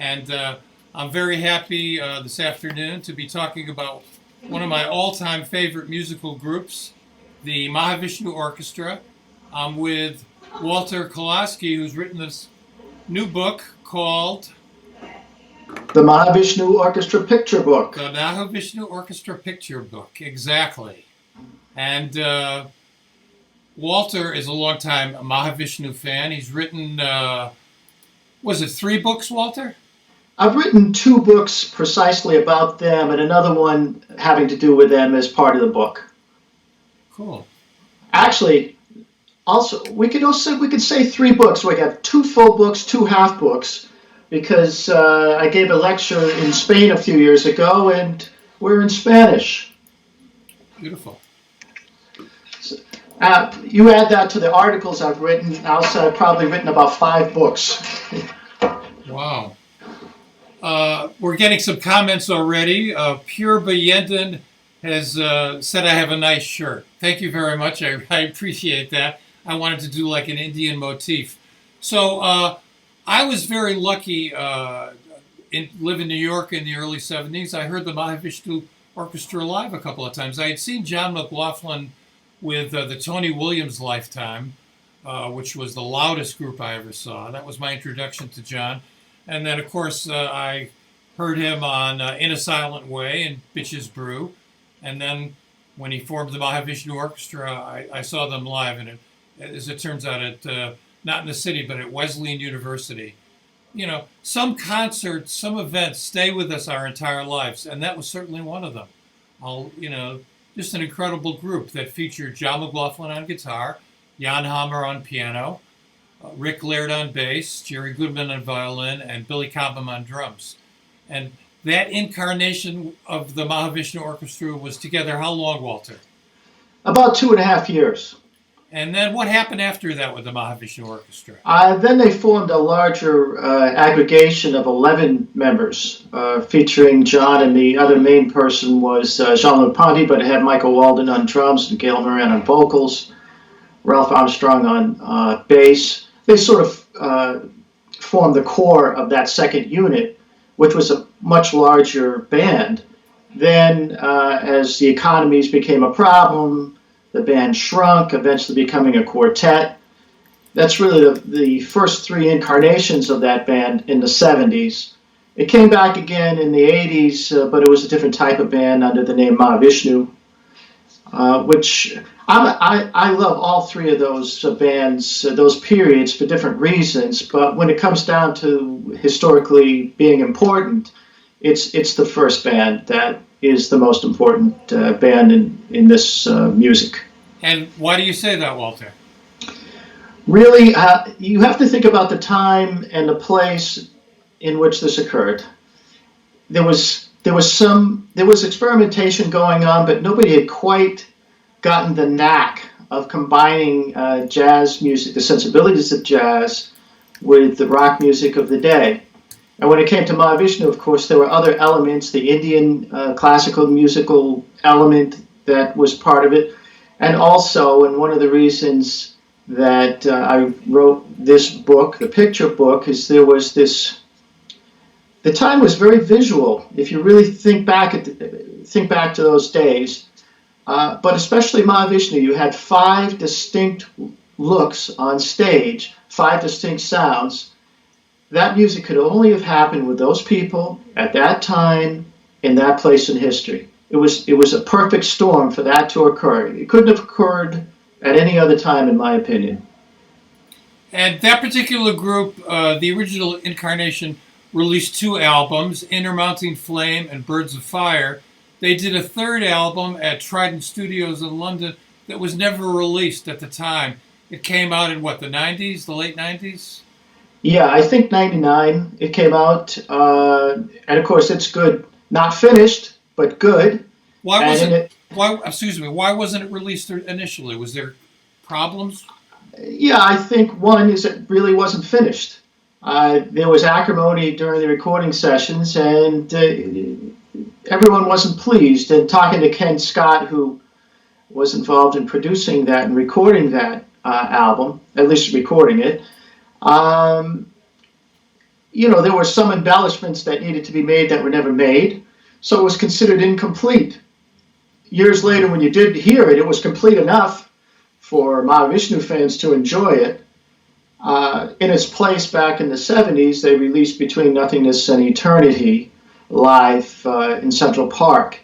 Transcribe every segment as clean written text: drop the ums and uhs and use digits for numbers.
And I'm very happy this afternoon to be talking about one of my all-time favorite musical groups, the Mahavishnu Orchestra. I'm with Walter Kolosky, who's written this new book called The Mahavishnu Orchestra Picture Book. The Mahavishnu Orchestra Picture Book, exactly. And Walter is a longtime Mahavishnu fan. He's written, was it 3 books, Walter? I've written 2 books precisely about them and another one having to do with them as part of the book. Cool. Actually, also we could say 3 books. We have 2 full books, 2 half books, because I gave a lecture in Spain a few years ago, and we're in Spanish. Beautiful. So, you add that to the articles I've written. Also, I've probably written about 5 books. Wow. We're getting some comments already. Pure Bayenden has said I have a nice shirt. Thank you very much. I appreciate that. I wanted to do like an Indian motif. So I was very lucky live in New York in the early 70s. I heard the Mahavishnu Orchestra live a couple of times. I had seen John McLaughlin with the Tony Williams Lifetime, which was the loudest group I ever saw. That was my introduction to John. And then, of course, I heard him on In a Silent Way and Bitches Brew. And then when he formed the Mahavishnu Orchestra, I saw them live. And as it turns out, not in the city, but at Wesleyan University. You know, some concerts, some events stay with us our entire lives. And that was certainly one of them. Just an incredible group that featured John McLaughlin on guitar, Jan Hammer on piano, Rick Laird on bass, Jerry Goodman on violin, and Billy Cobham on drums. And that incarnation of the Mahavishnu Orchestra was together how long, Walter? About 2.5 years. And then what happened after that with the Mahavishnu Orchestra? Then they formed a larger aggregation of 11 members, featuring John, and the other main person was Jean-Luc Ponty, but it had Michael Walden on drums and Gail Moran on vocals, Ralph Armstrong on bass. They sort of formed the core of that second unit, which was a much larger band. Then, as the economies became a problem, the band shrunk, eventually becoming a quartet. That's really the first 3 incarnations of that band in the 70s. It came back again in the 80s, but it was a different type of band under the name Mahavishnu, which I love all 3 of those bands, those periods, for different reasons. But when it comes down to historically being important, it's the first band that is the most important band in this music. And why do you say that, Walter? Really, you have to think about the time and the place in which this occurred. There was experimentation going on, but nobody had quite gotten the knack of combining jazz music, the sensibilities of jazz, with the rock music of the day. And when it came to Mahavishnu, of course, there were other elements, the Indian classical musical element that was part of it. And also, and one of the reasons that I wrote this book, the picture book, is there was this, the time was very visual. If you really think back to those days, but especially Mahavishnu, you had 5 distinct looks on stage, 5 distinct sounds. That music could only have happened with those people at that time in that place in history. It was a perfect storm for that to occur. It couldn't have occurred at any other time, in my opinion. And that particular group, the original incarnation, released 2 albums, Intermountain Flame and Birds of Fire. They did a 3rd album at Trident Studios in London that was never released at the time. It came out in what, the 90s, the late 90s? Yeah, I think 99 it came out. And of course it's good. Not finished, but good. Why wasn't it released initially? Was there problems? Yeah, I think one is it really wasn't finished. There was acrimony during the recording sessions, and everyone wasn't pleased. And talking to Ken Scott, who was involved in producing that and recording that album, at least recording it, there were some embellishments that needed to be made that were never made, so it was considered incomplete. Years later, when you did hear it, it was complete enough for Mahavishnu fans to enjoy it. In its place back in the 70s, they released Between Nothingness and Eternity live in Central Park.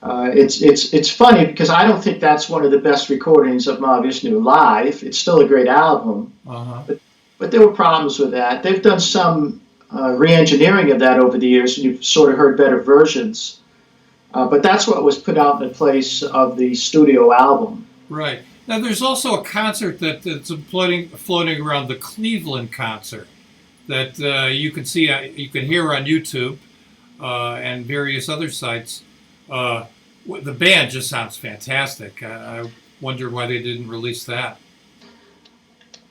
It's funny because I don't think that's one of the best recordings of Mahavishnu live. It's still a great album, but there were problems with that. They've done some re-engineering of that over the years, and you've sort of heard better versions. But that's what was put out in place of the studio album. Right. Now, there's also a concert that's floating around, the Cleveland concert, that you can see, you can hear on YouTube and various other sites. The band just sounds fantastic. I wonder why they didn't release that.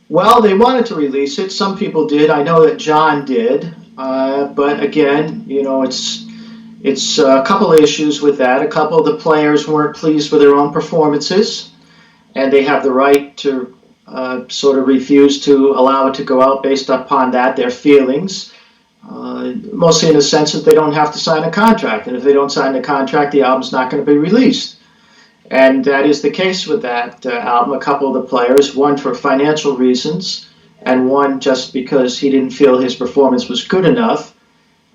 Well, they wanted to release it. Some people did. I know that John did. But again, it's a couple of issues with that. A couple of the players weren't pleased with their own performances, and they have the right to sort of refuse to allow it to go out based upon that, their feelings. Mostly in the sense that they don't have to sign a contract, and if they don't sign the contract, the album's not going to be released. And that is the case with that album. A couple of the players, one for financial reasons, and one just because he didn't feel his performance was good enough.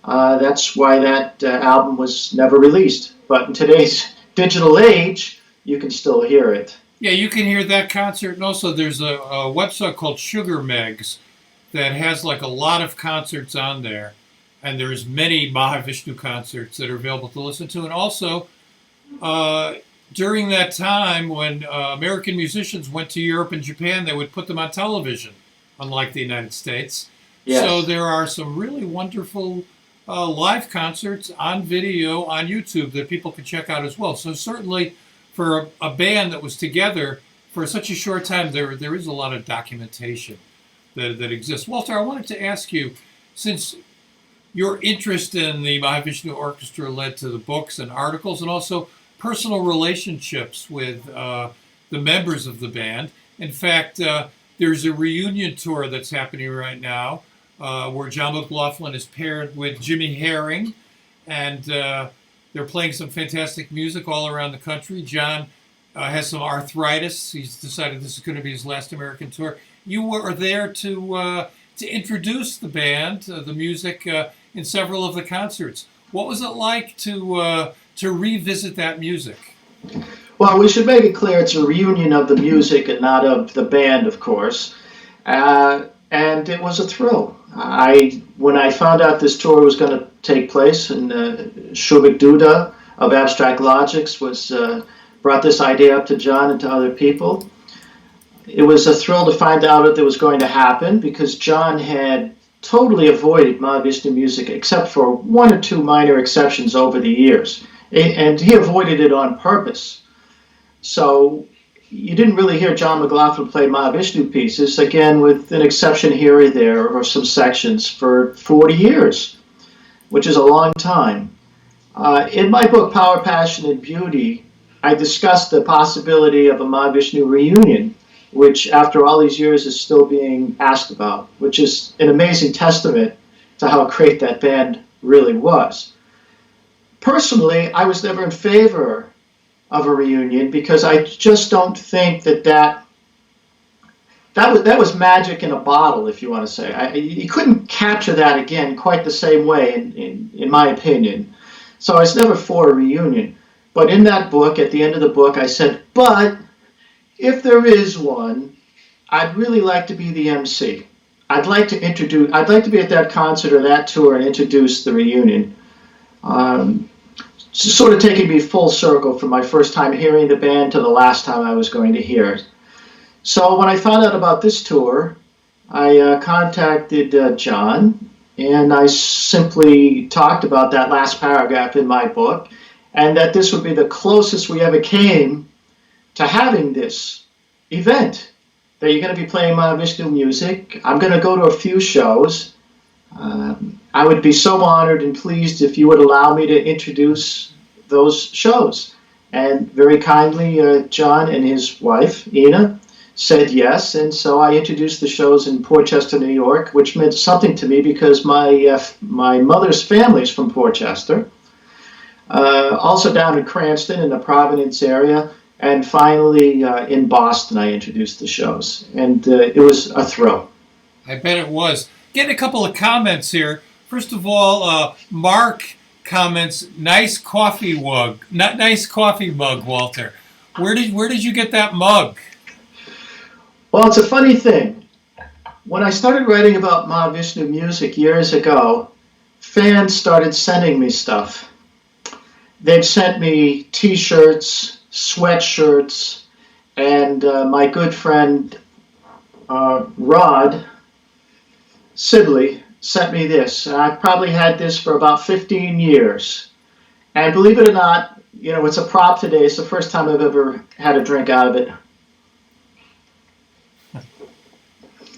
That's why that album was never released. But in today's digital age, you can still hear it. Yeah, you can hear that concert, and also there's a website called Sugar Megs that has like a lot of concerts on there, and there's many Mahavishnu concerts that are available to listen to. And also, during that time when American musicians went to Europe and Japan, they would put them on television, unlike the United States. Yes. So there are some really wonderful live concerts on video on YouTube that people can check out as well. So certainly for a band that was together for such a short time, there is a lot of documentation that exists. Walter, I wanted to ask you, since your interest in the Mahavishnu Orchestra led to the books and articles and also personal relationships with the members of the band. In fact, there's a reunion tour that's happening right now where John McLaughlin is paired with Jimmy Herring, and they're playing some fantastic music all around the country. John has some arthritis. He's decided this is going to be his last American tour. You were there to introduce the band, the music, in several of the concerts. What was it like to revisit that music? Well, we should make it clear it's a reunion of the music and not of the band, of course. And it was a thrill. When I found out this tour was going to take place, and Shubik Duda of Abstract Logics brought this idea up to John and to other people. It was a thrill to find out that it was going to happen, because John had totally avoided Mahavishnu music except for one or two minor exceptions over the years. And he avoided it on purpose. So you didn't really hear John McLaughlin play Mahavishnu pieces, again, with an exception here or there, or some sections, for 40 years, which is a long time. In my book, Power, Passion, and Beauty, I discussed the possibility of a Mahavishnu reunion, which after all these years is still being asked about, which is an amazing testament to how great that band really was. Personally, I was never in favor of a reunion because I just don't think that was magic in a bottle, if you want to say. You couldn't capture that again quite the same way, in my opinion. So I was never for a reunion. But in that book, at the end of the book, I said, but if there is one, I'd really like to be the MC. I'd like to be at that concert or that tour and introduce the reunion. Sort of taking me full circle from my first time hearing the band to the last time I was going to hear it. So when I found out about this tour, I contacted John, and I simply talked about that last paragraph in my book, and that this would be the closest we ever came to having this event, that you're going to be playing Mahavishnu music. I'm going to go to a few shows. I would be so honored and pleased if you would allow me to introduce those shows. And very kindly, John and his wife, Ina, said yes, and so I introduced the shows in Portchester, New York, which meant something to me because my mother's family is from Portchester. Also down in Cranston in the Providence area, and finally in Boston I introduced the shows, and it was a thrill. I bet it was. Getting a couple of comments here. First of all, Mark comments, nice coffee mug, Walter. Where did you get that mug? Well, it's a funny thing. When I started writing about Mahavishnu music years ago, fans started sending me stuff. They've sent me T-shirts, sweatshirts, and my good friend Rod Sibley sent me this. I've probably had this for about 15 years. And believe it or not, it's a prop today. It's the first time I've ever had a drink out of it.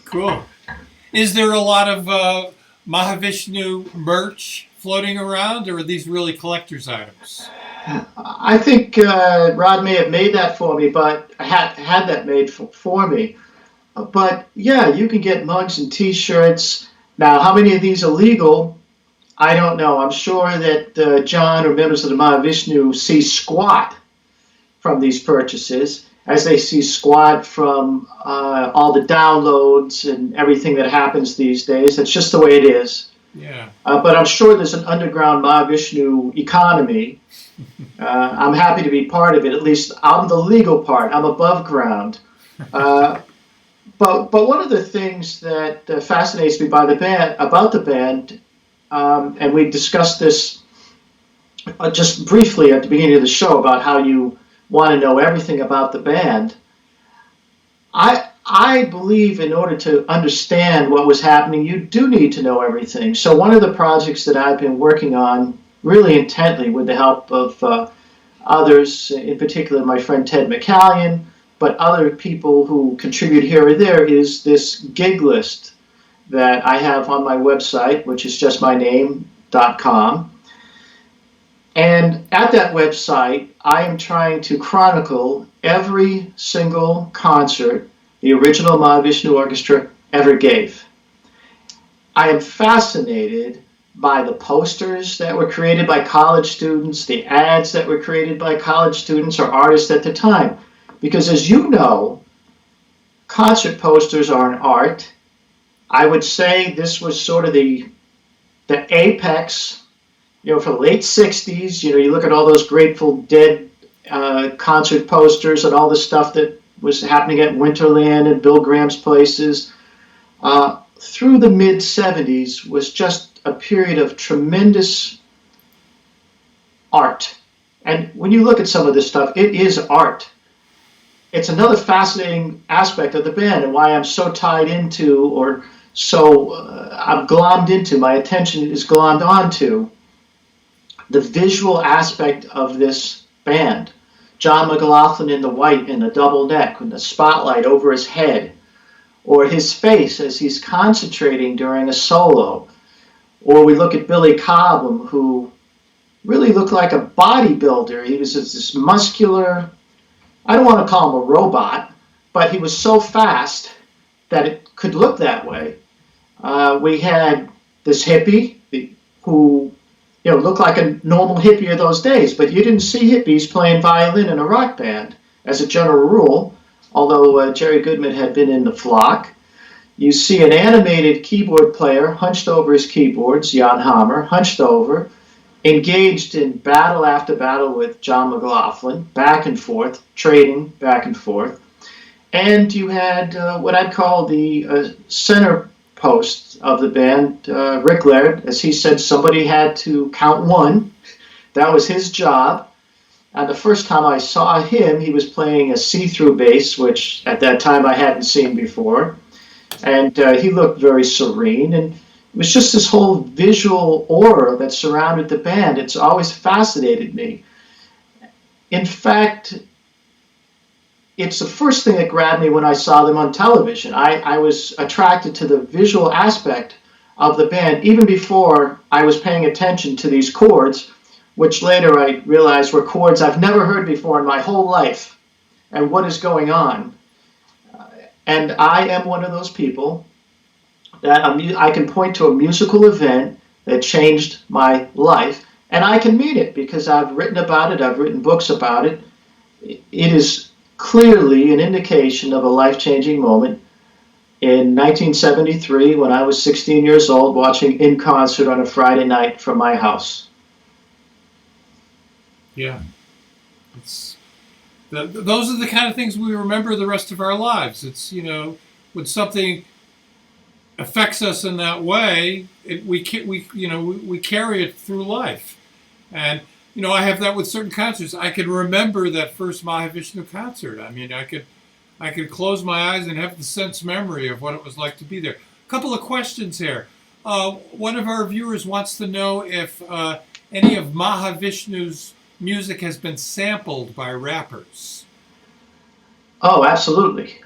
Cool. Is there a lot of Mahavishnu merch floating around, or are these really collector's items? I think Rod may have made that for me, but I had that made for me. But yeah, you can get mugs and T-shirts. Now, how many of these are legal? I don't know. I'm sure that John or members of the Mahavishnu see squat from these purchases, as they see squat from all the downloads and everything that happens these days. It's just the way it is. Yeah. But I'm sure there's an underground Mahavishnu economy. I'm happy to be part of it. At least I'm the legal part. I'm above ground. But one of the things that fascinates me about the band, and we discussed this just briefly at the beginning of the show about how you want to know everything about the band. I believe in order to understand what was happening, you do need to know everything. So one of the projects that I've been working on really intently with the help of others, in particular my friend Ted McCallion, but other people who contribute here or there, is this gig list that I have on my website, which is just my name.com. And at that website, I am trying to chronicle every single concert the original Mahavishnu Orchestra ever gave. I am fascinated by the posters that were created by college students, the ads that were created by college students or artists at the time. Because as you know, concert posters are an art. I would say this was sort of the apex, for the late 60s. You look at all those Grateful Dead concert posters and all the stuff that was happening at Winterland and Bill Graham's places. Through the mid-70s was just a period of tremendous art. And when you look at some of this stuff, it is art. It's another fascinating aspect of the band and why I'm so tied into, or so I'm glommed into, my attention is glommed onto the visual aspect of this band. John McLaughlin in the white and the double neck with the spotlight over his head, or his face as he's concentrating during a solo. Or we look at Billy Cobham, who really looked like a bodybuilder. He was this muscular, I don't want to call him a robot, but he was so fast that it could look that way. We had this hippie who looked like a normal hippie of those days, but you didn't see hippies playing violin in a rock band as a general rule, although Jerry Goodman had been in the flock. You see an animated keyboard player hunched over his keyboards, Jan Hammer, hunched over, engaged in battle after battle with John McLaughlin, back and forth, trading back and forth. And you had what I'd call the center post of the band, Rick Laird. As he said, somebody had to count one. That was his job. And the first time I saw him, he was playing a see-through bass, which at that time I hadn't seen before. And he looked very serene. And it was just this whole visual aura that surrounded the band. It's always fascinated me. In fact, it's the first thing that grabbed me when I saw them on television. I was attracted to the visual aspect of the band even before I was paying attention to these chords, which later I realized were chords I've never heard before in my whole life. And what is going on? And I am one of those people that I can point to a musical event that changed my life, and I can mean it because I've written about it, I've written books about it. It is clearly an indication of a life-changing moment. In 1973, when I was 16 years old, watching in concert on a Friday night from my house. Yeah. Those are the kind of things we remember the rest of our lives. It's, when something affects us in that way, we carry it through life. And, I have that with certain concerts. I can remember that first Mahavishnu concert. I mean, I could close my eyes and have the sense memory of what it was like to be there. A couple of questions here. One of our viewers wants to know if any of Mahavishnu's music has been sampled by rappers. Oh, absolutely.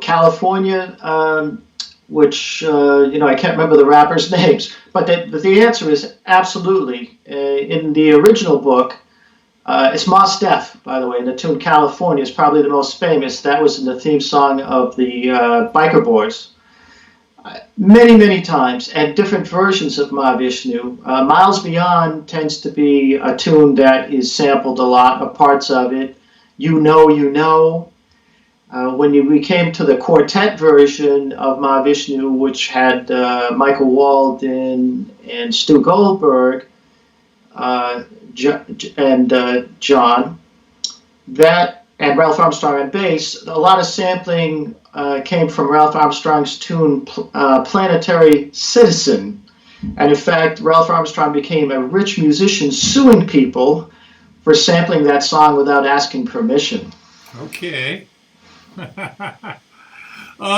California, which, I can't remember the rappers' names, but the answer is absolutely. In the original book, it's Mos Def, by the way, and the tune California is probably the most famous. That was in the theme song of the Biker Boys. Many, many times, and different versions of Mahavishnu. Miles Beyond tends to be a tune that is sampled a lot, of parts of it. You Know. When we came to the quartet version of Mahavishnu, which had Michael Walden and Stu Goldberg and John, and Ralph Armstrong on bass, a lot of sampling came from Ralph Armstrong's tune Planetary Citizen. And in fact, Ralph Armstrong became a rich musician suing people for sampling that song without asking permission. Okay.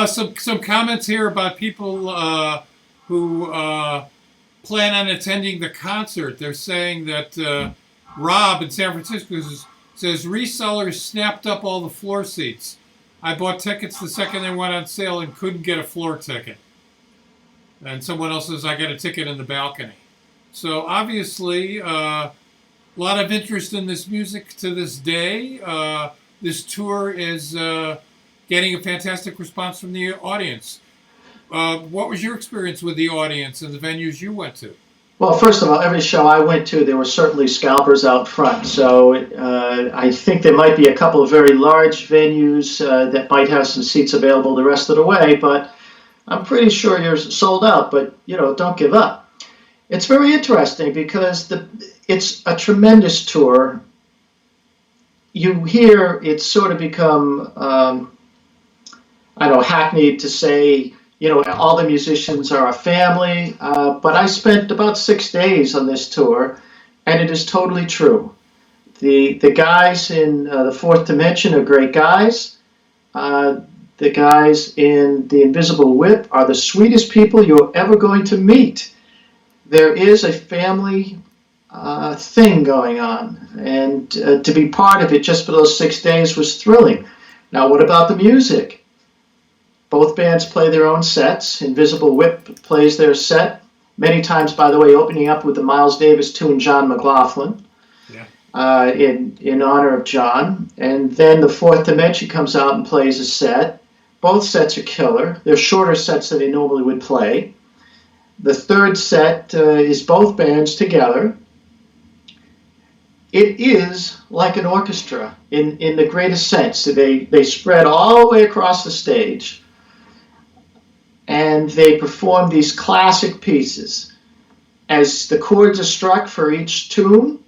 Some comments here about people who plan on attending the concert. They're saying that Rob in San Francisco says resellers snapped up all the floor seats. I bought tickets the second they went on sale and couldn't get a floor ticket. And someone else says I got a ticket in the balcony. So obviously, a lot of interest in this music to this day. This tour is getting a fantastic response from the audience. What was your experience with the audience and the venues you went to? Well, first of all, every show I went to, there were certainly scalpers out front. So I think there might be a couple of very large venues that might have some seats available the rest of the way, but I'm pretty sure you're sold out. But, don't give up. It's very interesting because it's a tremendous tour. You hear it's sort of become, hackneyed to say, all the musicians are a family, but I spent about 6 days on this tour, and it is totally true. The guys in the Fourth Dimension are great guys. The guys in the Invisible Whip are the sweetest people you're ever going to meet. There is a family thing going on, and to be part of it just for those 6 days was thrilling. Now, what about the music? Both bands play their own sets. Invisible Whip plays their set, many times, by the way, opening up with the Miles Davis tune John McLaughlin, in honor of John. And then the Fourth Dimension comes out and plays a set. Both sets are killer. They're shorter sets than they normally would play. The third set is both bands together. It is like an orchestra in the greatest sense. They spread all the way across the stage, and they perform these classic pieces. As the chords are struck for each tune,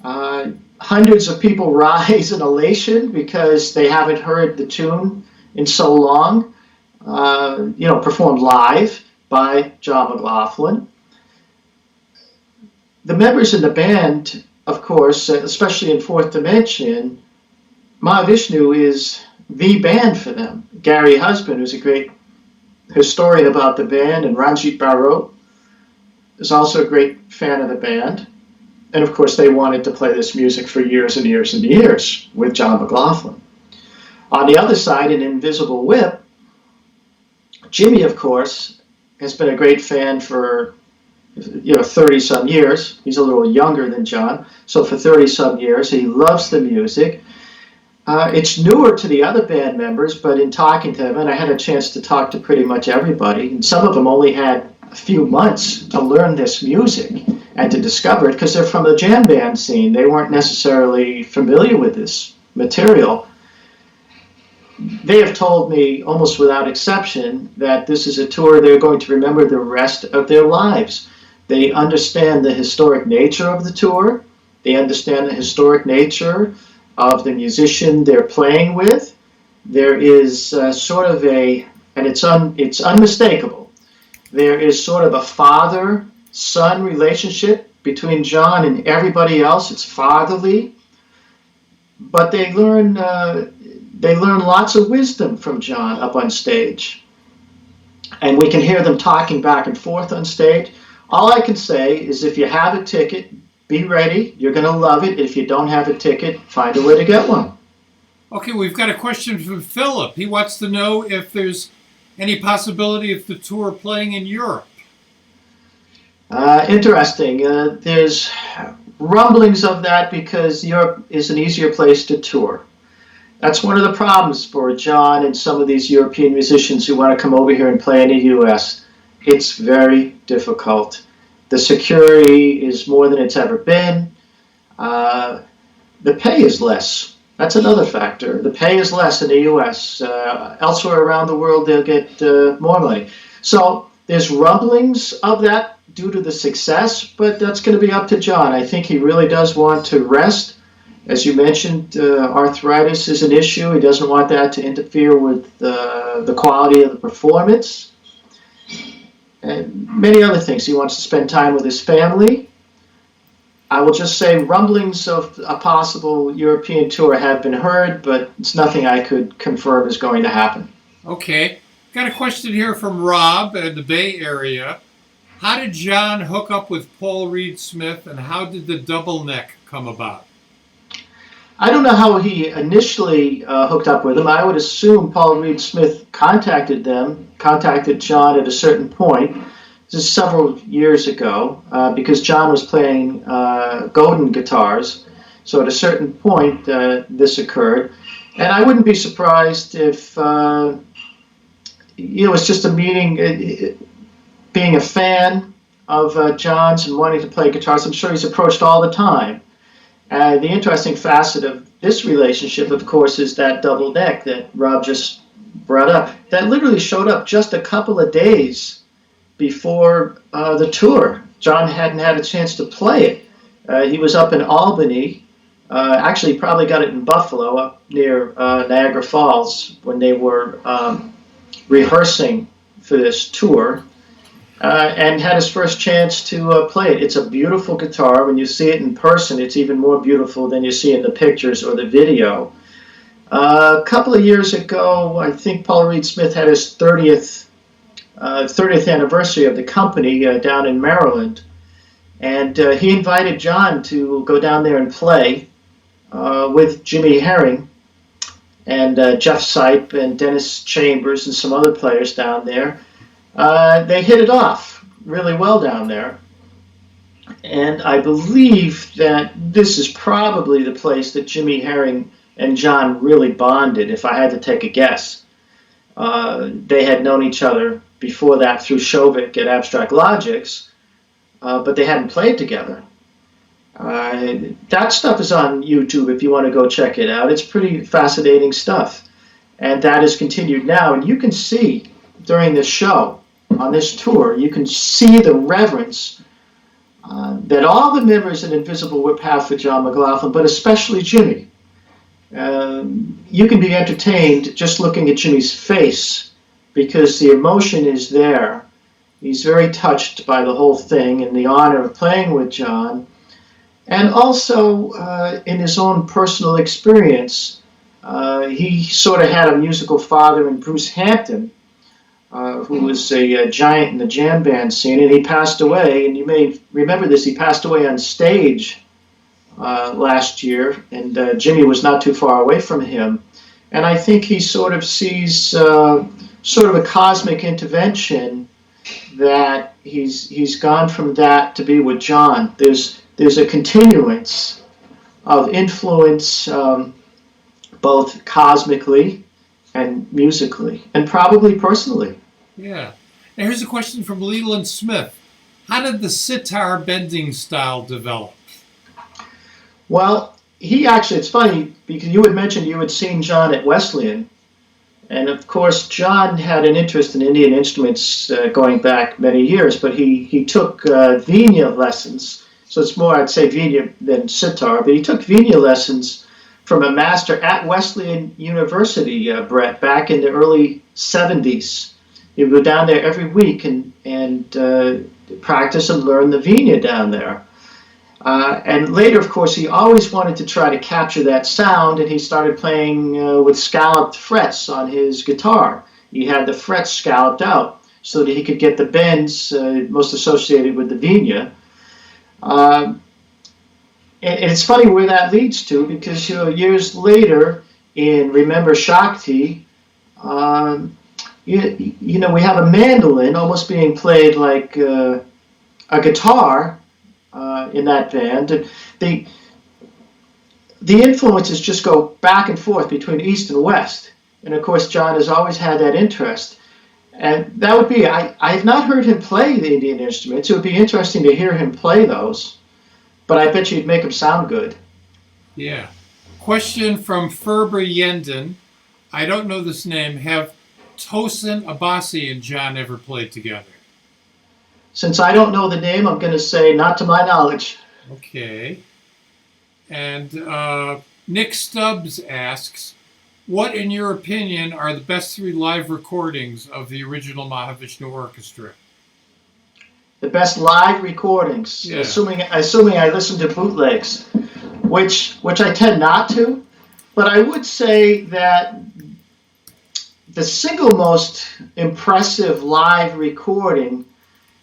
hundreds of people rise in elation because they haven't heard the tune in so long, performed live by John McLaughlin. The members in the band, of course, especially in Fourth Dimension, Mahavishnu is the band for them. Gary Husband, who's a great historian about the band, and Ranjit Barot is also a great fan of the band. And of course, they wanted to play this music for years and years and years with John McLaughlin. On the other side, in Invisible Whip, Jimmy, of course, has been a great fan for 30-some years. He's a little younger than John, so for 30-some years, he loves the music. It's newer to the other band members, but in talking to them, and I had a chance to talk to pretty much everybody, and some of them only had a few months to learn this music and to discover it because they're from the jam band scene. They weren't necessarily familiar with this material. They have told me almost without exception that this is a tour they're going to remember the rest of their lives. They understand the historic nature of the tour. They understand the historic nature of the musician they're playing with. There is sort of a, and it's unmistakable, there is sort of a father-son relationship between John and everybody else. It's fatherly, but they learn lots of wisdom from John up on stage. And we can hear them talking back and forth on stage. All I can say is if you have a ticket, be ready. You're going to love it. If you don't have a ticket, find a way to get one. Okay, we've got a question from Philip. He wants to know if there's any possibility of the tour playing in Europe. Interesting. There's rumblings of that because Europe is an easier place to tour. That's one of the problems for John and some of these European musicians who want to come over here and play in the U.S. It's very difficult. The security is more than it's ever been. The pay is less. That's another factor. The pay is less in the U.S. Elsewhere around the world, they'll get more money. So there's rumblings of that due to the success, but that's going to be up to John. I think he really does want to rest. As you mentioned, arthritis is an issue. He doesn't want that to interfere with the quality of the performance. And many other things. He wants to spend time with his family. I will just say rumblings of a possible European tour have been heard, but it's nothing I could confirm is going to happen. Okay. Got a question here from Rob in the Bay Area. How did John hook up with Paul Reed Smith, and how did the double neck come about? I don't know how he initially hooked up with them. I would assume Paul Reed Smith contacted John at a certain point. This is several years ago because John was playing Godin guitars. So at a certain point, this occurred. And I wouldn't be surprised if it was just a meeting, being a fan of John's and wanting to play guitars. I'm sure he's approached all the time. The interesting facet of this relationship, of course, is that double neck that Rob just brought up. That literally showed up just a couple of days before the tour. John hadn't had a chance to play it. He was up in Albany. Actually, probably got it in Buffalo, up near Niagara Falls, when they were rehearsing for this tour. And had his first chance to play it. It's a beautiful guitar. When you see it in person, it's even more beautiful than you see in the pictures or the video. A couple of years ago, I think Paul Reed Smith had his 30th anniversary of the company down in Maryland. And he invited John to go down there and play with Jimmy Herring and Jeff Sipe and Dennis Chambers and some other players down there. They hit it off really well down there. And I believe that this is probably the place that Jimmy Herring and John really bonded, if I had to take a guess. They had known each other before that through Shovik at Abstract Logics, but they hadn't played together. That stuff is on YouTube if you want to go check it out. It's pretty fascinating stuff. And that has continued now. And you can see during this show, on this tour, you can see the reverence that all the members in Invisible Whip have for John McLaughlin, but especially Jimmy. You can be entertained just looking at Jimmy's face because the emotion is there. He's very touched by the whole thing and the honor of playing with John. And also, in his own personal experience, he sort of had a musical father in Bruce Hampton, who was a giant in the jam band scene, and he passed away. And you may remember this, he passed away on stage last year, and Jimmy was not too far away from him. And I think he sort of sees sort of a cosmic intervention that he's gone from that to be with John. There's a continuance of influence both cosmically and musically, and probably personally. Yeah. And here's a question from Leland Smith. How did the sitar bending style develop? Well, he actually, it's funny because you had mentioned you had seen John at Wesleyan. And of course, John had an interest in Indian instruments going back many years, but he took Veena lessons. So it's more, I'd say, Veena than sitar, but he took Veena lessons from a master at Wesleyan University, Brett, back in the early 70s. He would go down there every week and practice and learn the Veena down there. And later, of course, he always wanted to try to capture that sound, and he started playing with scalloped frets on his guitar. He had the frets scalloped out so that he could get the bends most associated with the Veena. And it's funny where that leads to, because years later, in Remember Shakti, we have a mandolin almost being played like a guitar in that band. And the influences just go back and forth between East and West. And of course, John has always had that interest. And that would be, I have not heard him play the Indian instruments. It would be interesting to hear him play those, but I bet you'd make them sound good. Yeah. Question from Ferber Yenden. I don't know this name. Have Tosin Abasi and John ever played together? Since I don't know the name, I'm going to say not to my knowledge. Okay. And Nick Stubbs asks, what, in your opinion, are the best 3 live recordings of the original Mahavishnu Orchestra? The best live recordings, Yeah. assuming I listen to bootlegs, which I tend not to, but I would say that the single most impressive live recording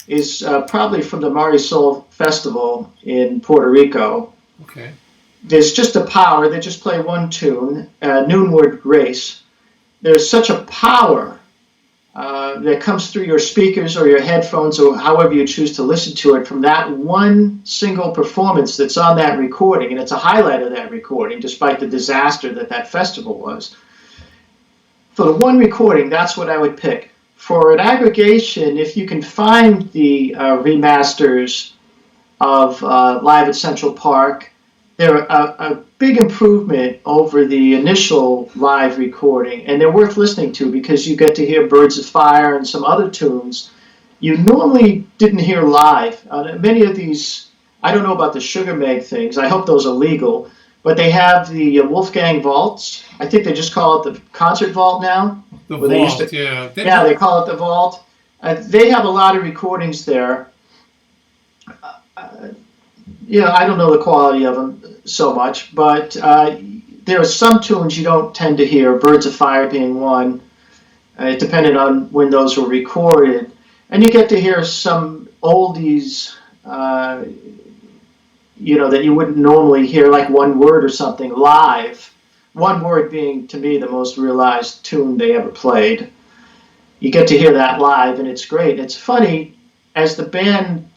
is probably from the Marisol Festival in Puerto Rico. Okay. There's just a power. They just play one tune, Noonward Grace. There's such a power that comes through your speakers or your headphones or however you choose to listen to it from that one single performance that's on that recording. And it's a highlight of that recording, despite the disaster that festival was. For the one recording, that's what I would pick. For an aggregation, if you can find the remasters of Live at Central Park, they're a big improvement over the initial live recording, and they're worth listening to because you get to hear Birds of Fire and some other tunes you normally didn't hear live. Many of these, I don't know about the Sugar Meg things, I hope those are legal, but they have the Wolfgang Vaults. I think they just call it the Concert Vault now. The Vault, yeah. They call it the Vault. They have a lot of recordings there. I don't know the quality of them so much, but there are some tunes you don't tend to hear, Birds of Fire being one, depending on when those were recorded. And you get to hear some oldies, that you wouldn't normally hear, like One Word or something, live. One Word being, to me, the most realized tune they ever played. You get to hear that live, and it's great. It's funny, as the band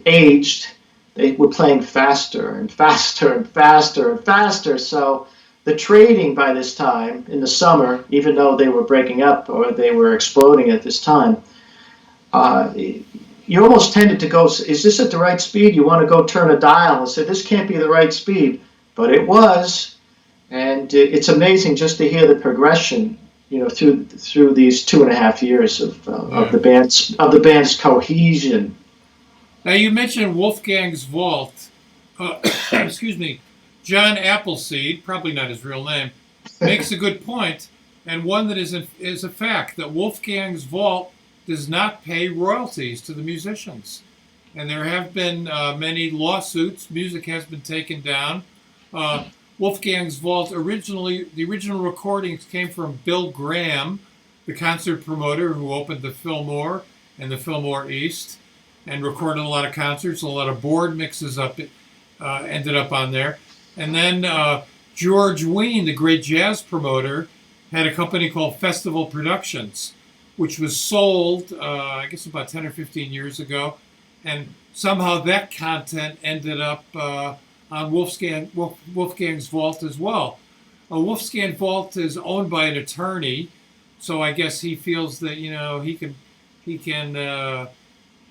aged, they were playing faster and faster and faster and faster. So the trading by this time in the summer, even though they were breaking up or they were exploding at this time, you almost tended to go, is this at the right speed? You want to go turn a dial and say, this can't be the right speed. But it was. And it's amazing just to hear the progression, through these 2.5 years of the band's cohesion. Now, you mentioned Wolfgang's Vault. Excuse me. John Appleseed, probably not his real name, makes a good point, and one that is a fact, that Wolfgang's Vault does not pay royalties to the musicians. And there have been many lawsuits. Music has been taken down. Wolfgang's Vault, the original recordings came from Bill Graham, the concert promoter who opened the Fillmore and the Fillmore East, and recorded a lot of concerts. A lot of board mixes ended up on there. And then George Wein, the great jazz promoter, had a company called Festival Productions, which was sold, I guess about 10 or 15 years ago. And somehow that content ended up on Wolfgang's Vault as well. Wolfgang Vault is owned by an attorney, so I guess he feels that he can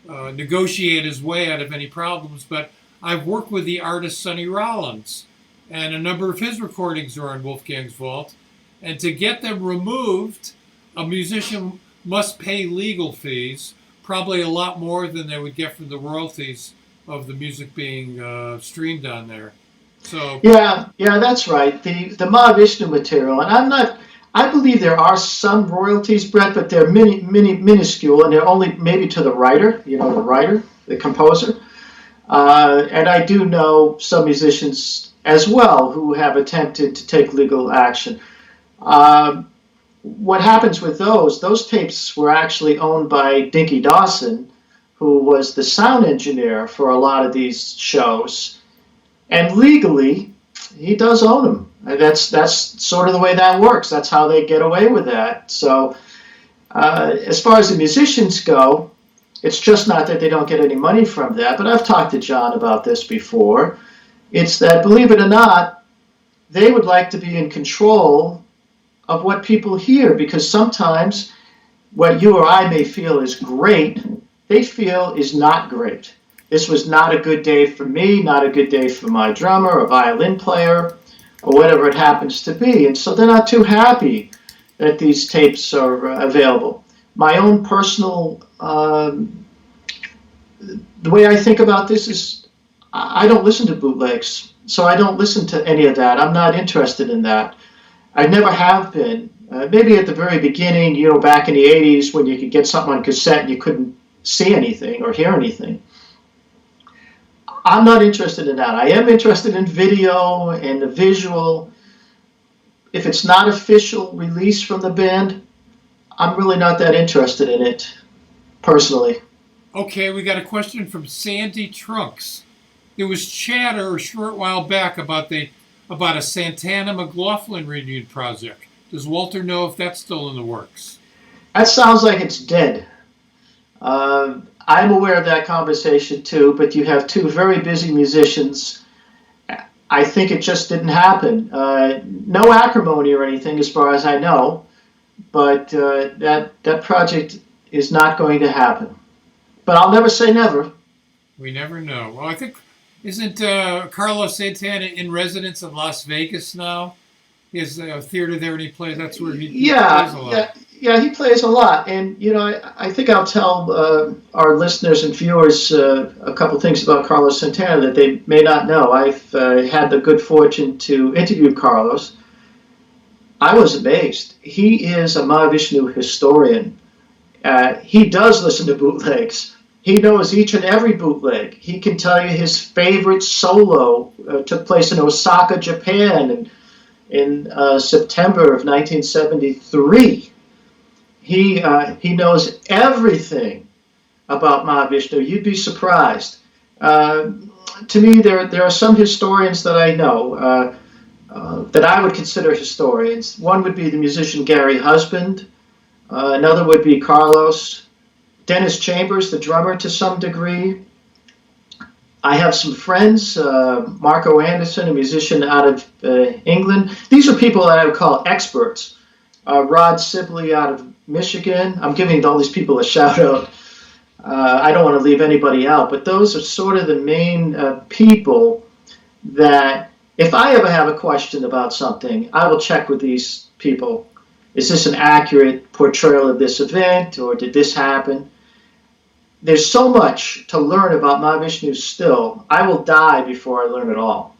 negotiate his way out of any problems. But I've worked with the artist Sonny Rollins, and a number of his recordings are on Wolfgang's Vault. And to get them removed, a musician must pay legal fees, probably a lot more than they would get from the royalties of the music being streamed on there. So Yeah, that's right. The Mahavishnu material, and I believe there are some royalties, Brett, but they're minuscule, and they're only maybe to the writer, the composer. And I do know some musicians as well who have attempted to take legal action. What happens with those tapes were actually owned by Dinky Dawson, who was the sound engineer for a lot of these shows. And legally, he does own them. That's sort of the way that works. That's how they get away with that. So as far as the musicians go, it's just not that they don't get any money from that. But I've talked to John about this before. It's that, believe it or not, they would like to be in control of what people hear, because sometimes what you or I may feel is great, they feel is not great. This was not a good day for me, not a good day for my drummer or violin player, or whatever it happens to be. And so they're not too happy that these tapes are available. My own personal, the way I think about this is I don't listen to bootlegs, so I don't listen to any of that. I'm not interested in that. I never have been. Maybe at the very beginning, back in the 80s when you could get something on cassette and you couldn't see anything or hear anything. I'm not interested in that. I am interested in video and the visual. If it's not official release from the band, I'm really not that interested in it, personally. okay, we got a question from Sandy Trunks. There was chatter a short while back about a Santana McLaughlin reunion project. Does Walter know if that's still in the works? That sounds like it's dead. I'm aware of that conversation too, but you have two very busy musicians. I think it just didn't happen. No acrimony or anything as far as I know, but that project is not going to happen. But I'll never say never. We never know. Well, I think, isn't Carlos Santana in residence in Las Vegas now? He has a theater there and he plays. That's where he plays a lot. Yeah, he plays a lot. And, I think I'll tell our listeners and viewers a couple things about Carlos Santana that they may not know. I've had the good fortune to interview Carlos. I was amazed. He is a Mahavishnu historian. He does listen to bootlegs. He knows each and every bootleg. He can tell you his favorite solo took place in Osaka, Japan, in September of 1973. He knows everything about Mahavishnu. You'd be surprised. To me, there are some historians that I know that I would consider historians. One would be the musician Gary Husband. Another would be Carlos. Dennis Chambers, the drummer, to some degree. I have some friends, Marco Anderson, a musician out of England. These are people that I would call experts. Rod Sibley out of Michigan. I'm giving all these people a shout out. I don't want to leave anybody out, but those are sort of the main people that if I ever have a question about something, I will check with these people. Is this an accurate portrayal of this event, or did this happen? There's so much to learn about Mahavishnu still. I will die before I learn it all.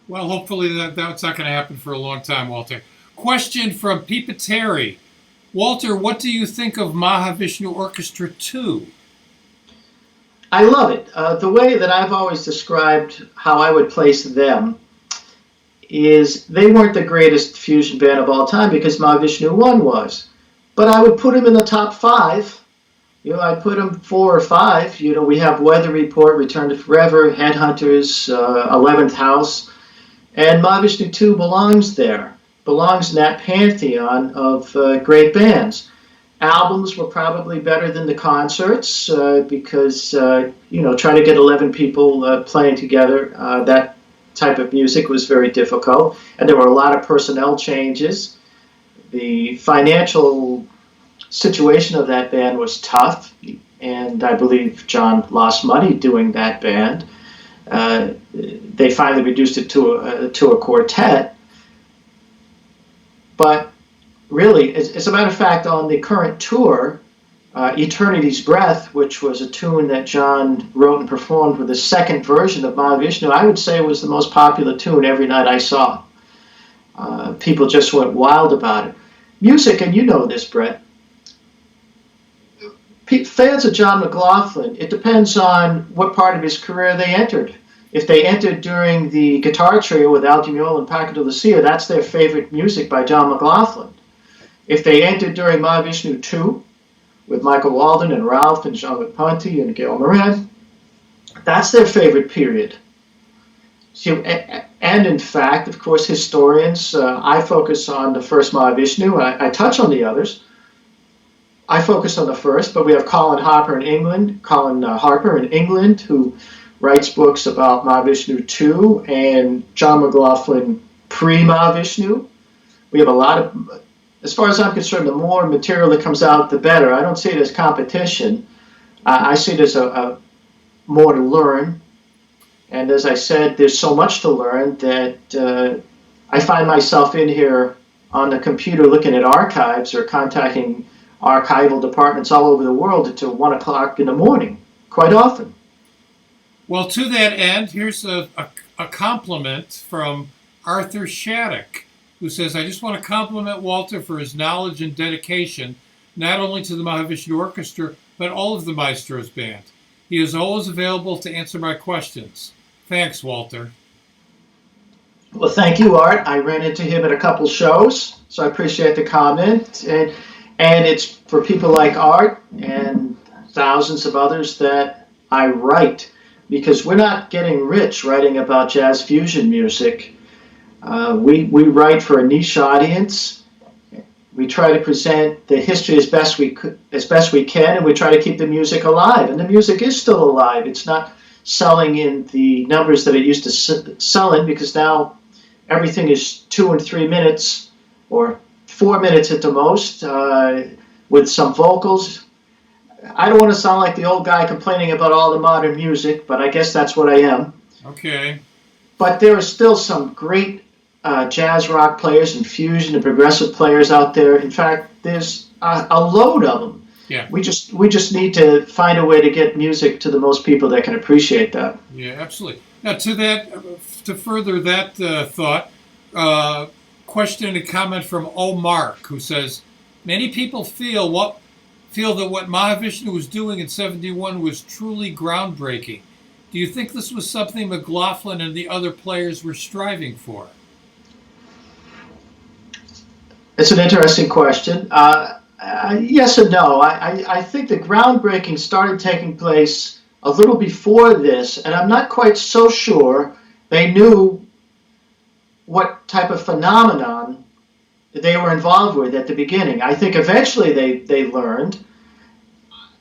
Well, hopefully that's not going to happen for a long time, Walter. Question from Peepa Terry. Walter, what do you think of Mahavishnu Orchestra 2? I love it. The way that I've always described how I would place them is they weren't the greatest fusion band of all time because Mahavishnu 1 was. But I would put them in the top 5. I put them 4 or 5. We have Weather Report, Return to Forever, Headhunters, 11th House. And Mahavishnu 2 belongs there. Belongs in that pantheon of great bands. Albums were probably better than the concerts because, trying to get 11 people playing together, type of music was very difficult, and there were a lot of personnel changes. The financial situation of that band was tough, and I believe John lost money doing that band. They finally reduced it to a quartet. But really, as a matter of fact, on the current tour, Eternity's Breath, which was a tune that John wrote and performed with the second version of Mahavishnu, I would say was the most popular tune every night I saw. People just went wild about it. Music, and you know this, Brett, fans of John McLaughlin, it depends on what part of his career they entered. If they entered during the guitar trio with Al Di Meola and Paco de Lucia, that's their favorite music by John McLaughlin. If they entered during Mahavishnu 2, with Michael Walden and Ralph and Jean-Luc Ponty and Gail Moran, that's their favorite period. So, and in fact, of course, historians, I focus on the first Mahavishnu, I touch on the others. I focus on the first, but we have Colin Harper in England, who writes books about Mahavishnu 2 and John McLaughlin pre-Mahavishnu. We have a lot of, as far as I'm concerned, the more material that comes out, the better. I don't see it as competition. I see it as a more to learn. And as I said, there's so much to learn that I find myself in here on the computer looking at archives or contacting archival departments all over the world until 1 o'clock in the morning, quite often. Well, to that end, here's a compliment from Arthur Shattuck, who says, I just want to compliment Walter for his knowledge and dedication, not only to the Mahavishnu Orchestra, but all of the Maestro's band. He is always available to answer my questions. Thanks, Walter. Well, thank you, Art. I ran into him at a couple shows, so I appreciate the comment. And it's for people like Art and thousands of others that I write, because we're not getting rich writing about jazz fusion music. We write for a niche audience. We try to present the history as best we can, and we try to keep the music alive. And the music is still alive. It's not selling in the numbers that it used to sell in, because now everything is 2 and 3 minutes, or 4 minutes at the most, with some vocals. I don't want to sound like the old guy complaining about all the modern music, but I guess that's what I am. Okay. But there are still some great jazz rock players and fusion and progressive players out there. In fact, there's a load of them. Yeah. We just need to find a way to get music to the most people that can appreciate that. Yeah, absolutely. Now, to further that thought, question and comment from Mark, who says, many people feel that what Mahavishnu was doing in 71 was truly groundbreaking. Do you think this was something McLaughlin and the other players were striving for? It's an interesting question. Yes and no. I think the groundbreaking started taking place a little before this, and I'm not quite so sure they knew what type of phenomenon they were involved with at the beginning. I think eventually they learned.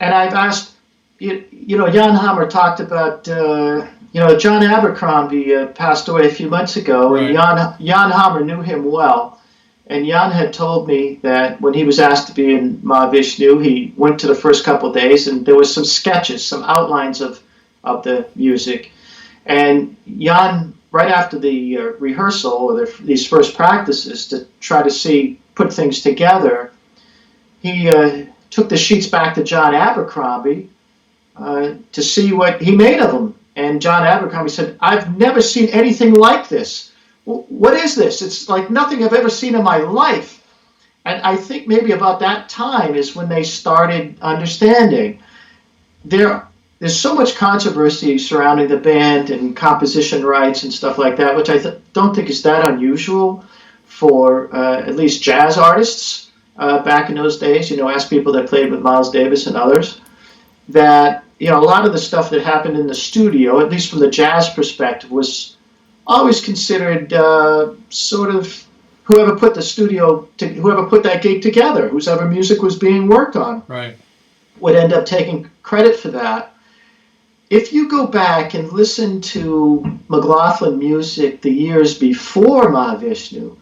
And I've asked, Jan Hammer talked about, John Abercrombie passed away a few months ago, right. And Jan Hammer knew him well. And Jan had told me that when he was asked to be in Mahavishnu, he went to the first couple of days, and there was some sketches, some outlines of the music. And Jan, right after the rehearsal or these first practices to try to put things together, he took the sheets back to John Abercrombie to see what he made of them. And John Abercrombie said, I've never seen anything like this. What is this? It's like nothing I've ever seen in my life. And I think maybe about that time is when they started understanding. There's so much controversy surrounding the band and composition rights and stuff like that, which I don't think is that unusual for at least jazz artists back in those days. Ask people that played with Miles Davis and others, that a lot of the stuff that happened in the studio, at least from the jazz perspective, was always considered sort of whoever put that gig together, whoever music was being worked on, right, would end up taking credit for that. if you go back and listen to McLaughlin music the years before Mahavishnu,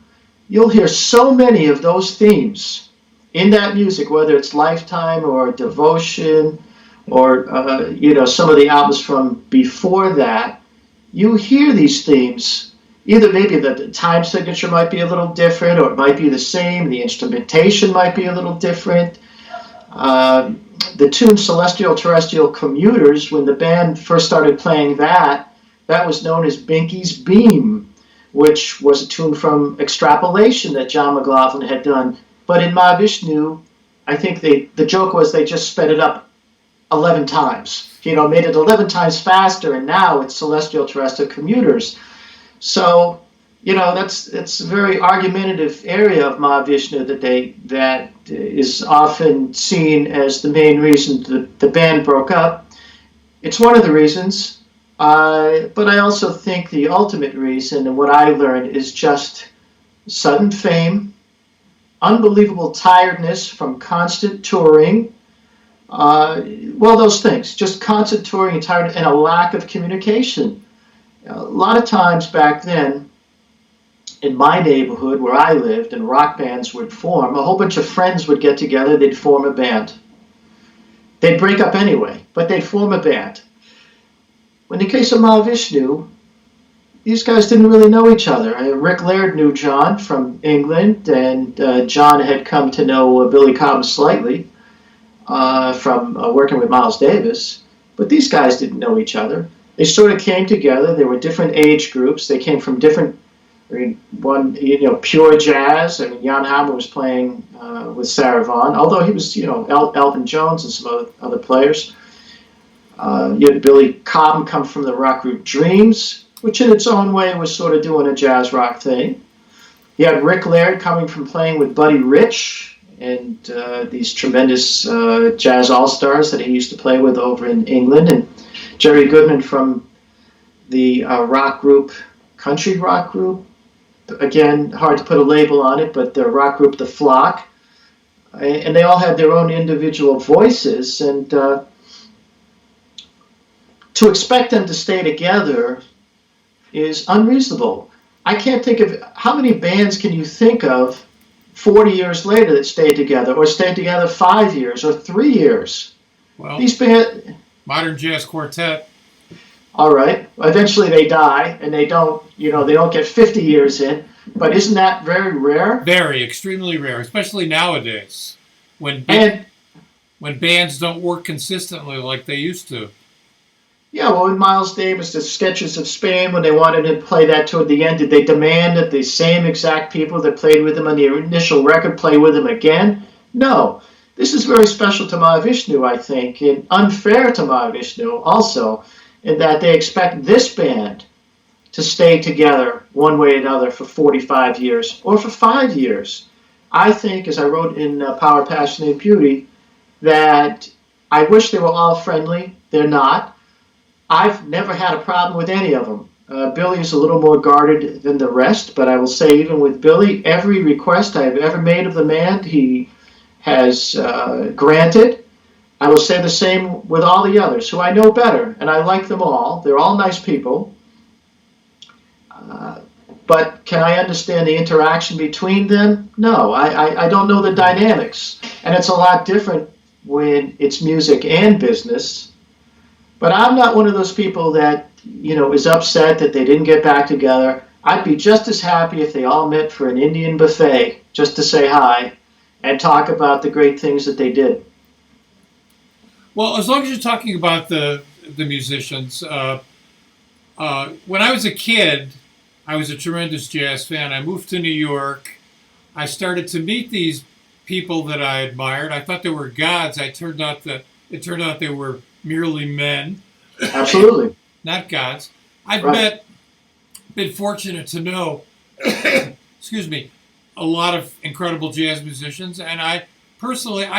you'll hear so many of those themes in that music, whether it's Lifetime or Devotion or some of the albums from before that. You hear these themes. Either maybe the time signature might be a little different, or it might be the same. The instrumentation might be a little different. The tune Celestial Terrestrial Commuters, when the band first started playing that was known as Binky's Beam, which was a tune from Extrapolation that John McLaughlin had done. But in Mahavishnu, I think the joke was they just sped it up 11 times. Made it 11 times faster, and now it's Celestial Terrestrial Commuters. So, it's a very argumentative area of Mahavishnu that is often seen as the main reason the band broke up. It's one of the reasons, but I also think the ultimate reason, and what I learned, is just sudden fame, unbelievable tiredness from constant touring. Those things, just constant touring and tired, and a lack of communication. A lot of times back then, in my neighborhood where I lived, and rock bands would form, a whole bunch of friends would get together, they'd form a band. They'd break up anyway, but they'd form a band. In the case of Mahavishnu, these guys didn't really know each other. Rick Laird knew John from England, and John had come to know Billy Cobham slightly from working with Miles Davis, but these guys didn't know each other. They sort of came together. They were different age groups. They came from different, pure jazz. Jan Hammer was playing with Sarah Vaughan, although he was, Elvin Jones and some other players. You had Billy Cobham come from the rock group Dreams, which in its own way was sort of doing a jazz rock thing. You had Rick Laird coming from playing with Buddy Rich and these tremendous jazz all-stars that he used to play with over in England, and Jerry Goodman from the country rock group. Again, hard to put a label on it, but the rock group The Flock. And they all had their own individual voices, and to expect them to stay together is unreasonable. I can't think of, how many bands can you think of 40 years later that stayed together, or stayed together 5 years or 3 years? Well, these bands, modern jazz quartet. All right. Eventually they die, and they don't get 50 years in. But isn't that very rare? Very, extremely rare, especially nowadays, when bands don't work consistently like they used to. Yeah, well, in Miles Davis, the Sketches of Spain, when they wanted to play that toward the end, did they demand that the same exact people that played with him on the initial record play with him again? No. This is very special to Mahavishnu, I think, and unfair to Mahavishnu also, in that they expect this band to stay together one way or another for 45 years or for 5 years. I think, as I wrote in Power, Passion, and Beauty, that I wish they were all friendly. They're not. I've never had a problem with any of them. Billy's a little more guarded than the rest, but I will say even with Billy, every request I've ever made of the man, he has granted. I will say the same with all the others, who I know better, and I like them all. They're all nice people. But can I understand the interaction between them? No, I don't know the dynamics. And it's a lot different when it's music and business. But I'm not one of those people that, is upset that they didn't get back together. I'd be just as happy if they all met for an Indian buffet just to say hi and talk about the great things that they did. Well, as long as you're talking about the musicians, when I was a kid, I was a tremendous jazz fan. I moved to New York. I started to meet these people that I admired. I thought they were gods. It turned out they were merely men. Absolutely. Not gods. I've been fortunate to know, excuse me, a lot of incredible jazz musicians. And I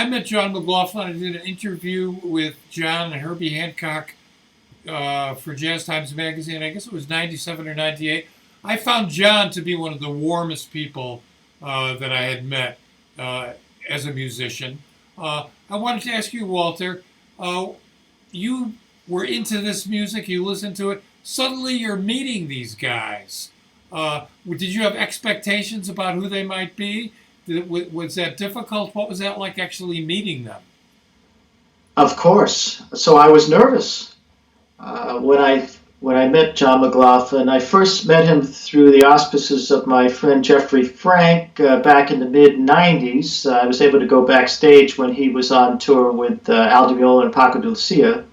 met John McLaughlin. I did an interview with John and Herbie Hancock for Jazz Times magazine. I guess it was 97 or 98. I found John to be one of the warmest people that I had met as a musician. I wanted to ask you, Walter, you were into this music, you listen to it, suddenly you're meeting these guys. Did you have expectations about who they might be? Was that difficult? What was that like actually meeting them? Of course. So I was nervous when I met John McLaughlin. I first met him through the auspices of my friend Jeffrey Frank back in the mid-'90s. I was able to go backstage when he was on tour with Al Di Meola and Paco de Lucia.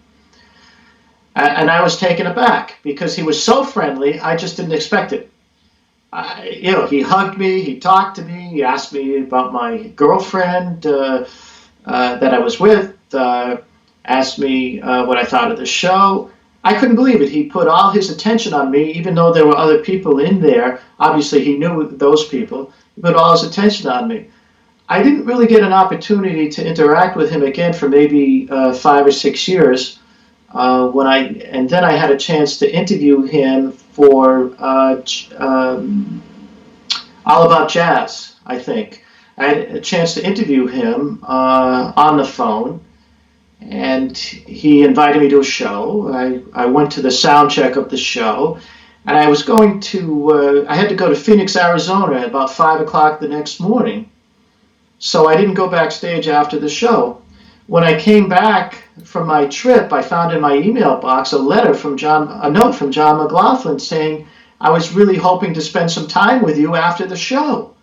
And I was taken aback because he was so friendly, I just didn't expect it. He hugged me, he talked to me, he asked me about my girlfriend that I was with, asked me what I thought of the show. I couldn't believe it. He put all his attention on me, even though there were other people in there. Obviously, he knew those people. He put all his attention on me. I didn't really get an opportunity to interact with him again for maybe 5 or 6 years. And then I had a chance to interview him for All About Jazz, I think. I had a chance to interview him on the phone, and he invited me to a show. I went to the sound check of the show, and I was going to, I had to go to Phoenix, Arizona at about 5 o'clock the next morning. So I didn't go backstage after the show. When I came back from my trip, I found in my email box a note from John McLaughlin saying, I was really hoping to spend some time with you after the show.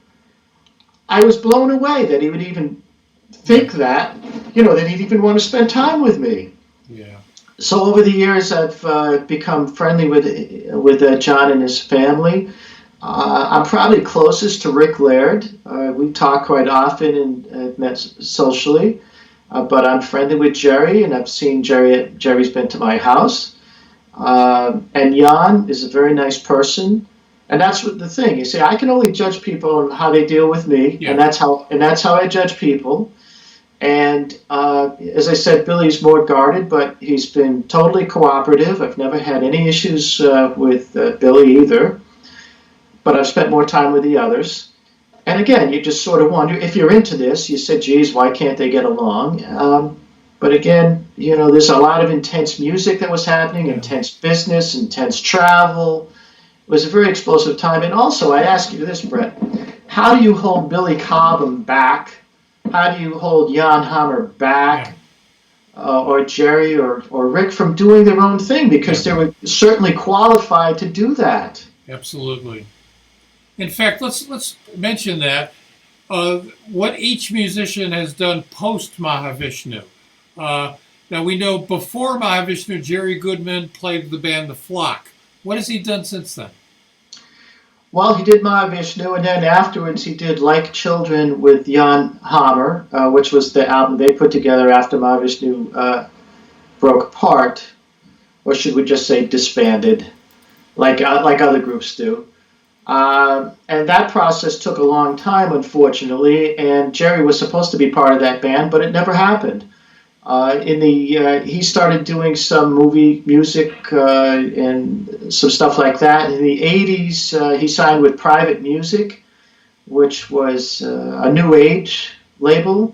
I was blown away that he would even think that, that he'd even want to spend time with me. Yeah. So over the years, I've become friendly with John and his family. I'm probably closest to Rick Laird. We talk quite often and met socially. But I'm friendly with Jerry, and I've seen Jerry. Jerry's been to my house. And Jan is a very nice person. And that's what the thing. You see, I can only judge people on how they deal with me, yeah. and that's how I judge people. And as I said, Billy's more guarded, but he's been totally cooperative. I've never had any issues with Billy either. But I've spent more time with the others. And again, you just sort of wonder, if you're into this, you said, geez, why can't they get along? But again, there's a lot of intense music that was happening, intense business, intense travel. It was a very explosive time. And also, I ask you this, Brett, how do you hold Billy Cobham back? How do you hold Jan Hammer back? Or Jerry or Rick from doing their own thing? Because they were certainly qualified to do that. Absolutely. In fact, let's mention that what each musician has done post Mahavishnu. Now we know before Mahavishnu, Jerry Goodman played the band The Flock. What has he done since then? Well, he did Mahavishnu, and then afterwards he did Like Children with Jan Hammer, which was the album they put together after Mahavishnu broke apart, or should we just say disbanded, like other groups do. And that process took a long time, unfortunately, and Jerry was supposed to be part of that band, but it never happened. He started doing some movie music and some stuff like that. In the 80s, he signed with Private Music, which was a new age label,